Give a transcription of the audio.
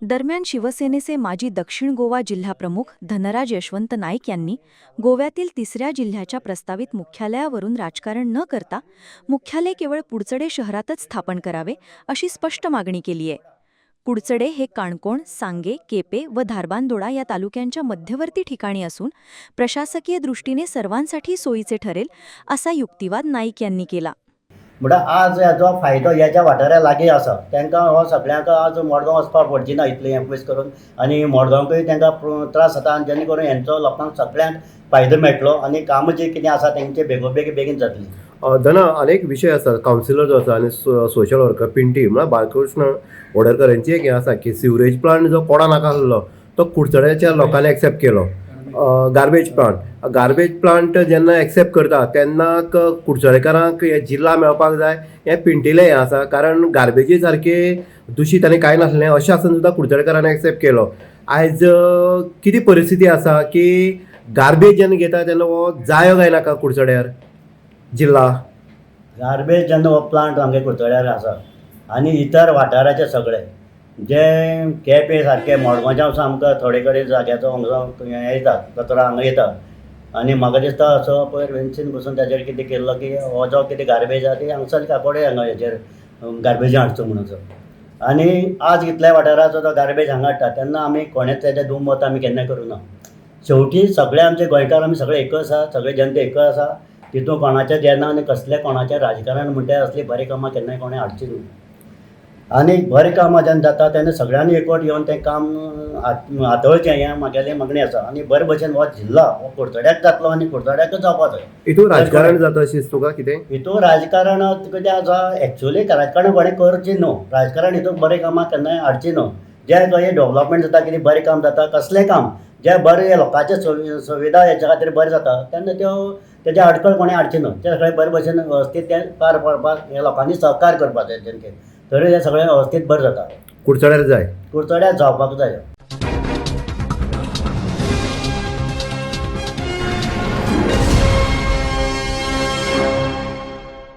दरम्यान शिवसेनेचे माजी दक्षिण गोवा जिल्हाप्रमुख धनराज यशवंत नाईक यांनी गोव्यातील तिसऱ्या जिल्ह्याच्या प्रस्तावित मुख्यालयावरून राजकारण न करता मुख्यालय केवळ पुडचडे शहरातच स्थापन करावे अशी स्पष्ट मागणी केली आहे. पुडचडे हे काणकोण, सांगे, केपे व धारबांदोडा या तालुक्यांच्या मध्यवर्ती ठिकाणी असून प्रशासकीय दृष्टीने सर्वांसाठी सोयीचे ठरेल असा युक्तिवाद नाईक यांनी केला. म्हणल्यार आज हेजो फायदो ह्या वाठारा लागीं आसा तांकां हो सगळ्यांक आज मडगांव वचपाक पडची ना इतलें हें पयस करून आनी मडगांवकूय तांकां त्रास जाता आनी जेणे करून हेंचो लोकांक सगळ्यांक फायदो मेळटलो आनी कामां जी कितें आसा तेंचे बेगीन जातली. धना अनेक विशय आसा. कावन्सिलर जो आसा आनी सोशल वर्कर पिंटी म्हळ्यार बालकृष्ण वडरकर यांची एक हें आसा की सिवरेज प्लांट जो कोणा नाका आसलो तो कुडचड्याच्या लोकांनी एक्सेप्ट केलो. गार्बेज प्लांट जेन्ना एक्सेप्ट करता तेन्ना कुडचडेकारांक हे जिल्ला मेळपाक जाय हें पिंटिलें हें आसा. कारण गार्बेजी सारके दुशीत आनी कांय नासलें अशें आसून सुद्दां कुडचडेकारांनी एक्सेप्ट केलो. आयज कितें परिस्थिती आसा की गार्बेज जेन्ना घेता तेन्ना हो जायो काय नाका कुडचड्यार जिल्ला. गार्बेज जेन्ना हो प्लांट आमगे कुडचड्यार आसा आनी इतर वाठाराचे सगळे जे केपें सारके मडगांवच्या वचून आमकां थोडे कडेन जाग्याचो हें येता कचरो हांगा येता आनी म्हाका दिसता असो पयर वेन्सीन बसून ताचेर कितें केल्लो की हो जो कितें गार्बेज आसा ती हांगसर काकोडे हांगा हेचेर गार्बेजी हाडचो म्हणून. आनी आज इतल्या वाठाराचो जो गार्बेज हांगा हाडटा तेन्ना आमी कोणेच तेजें दुमत आमी केन्ना करूं ना. शेवटी सगळे आमचे गोंयकार आमी सगळे एकच आसा, सगळे जनते एकच आसा. तितून कोणाचें जेन्ना आनी कसलें कोणाचें राजकारण म्हणटा असलीं बरीं कामां केन्नाय कोणें हाडची न्हू. आनी बरें कामां जेन्ना जाता तेन्ना सगळ्यांनी एकवट येवन तें काम हाताळचें हें म्हागेली मागणी आसा. आनी बरे भशेन हो जिल्ला हो कुडचड्याक जातलो आनी कुडचड्याकच जावपा जाय. हितून राजकारण जाता अशें तुका कितें? हितून राजकारण कितें आसा एक्चुअली राजकारण कोणें करचें न्हू. राजकारण हितून बरें कामां केन्नाय हाडचीं न्हू. जें खंय डेवलॉपमेंट जाता कितें बरें काम जाता कसलें काम जें बरें लोकांचे सुविधा हेच्या खातीर बरें जाता तेन्ना तेजे आडखळ कोणें हाडचें न्हू. तें सगळें बरे भशेन वेवस्थीत तें पार पाडपाक हे लोकांनी सहकार करपाक जाय तेंचे. तरी हें सगळें वेवस्थीत बरें जाता. कुडचड्यार जाय. कुडचड्यार जावपाक जाय.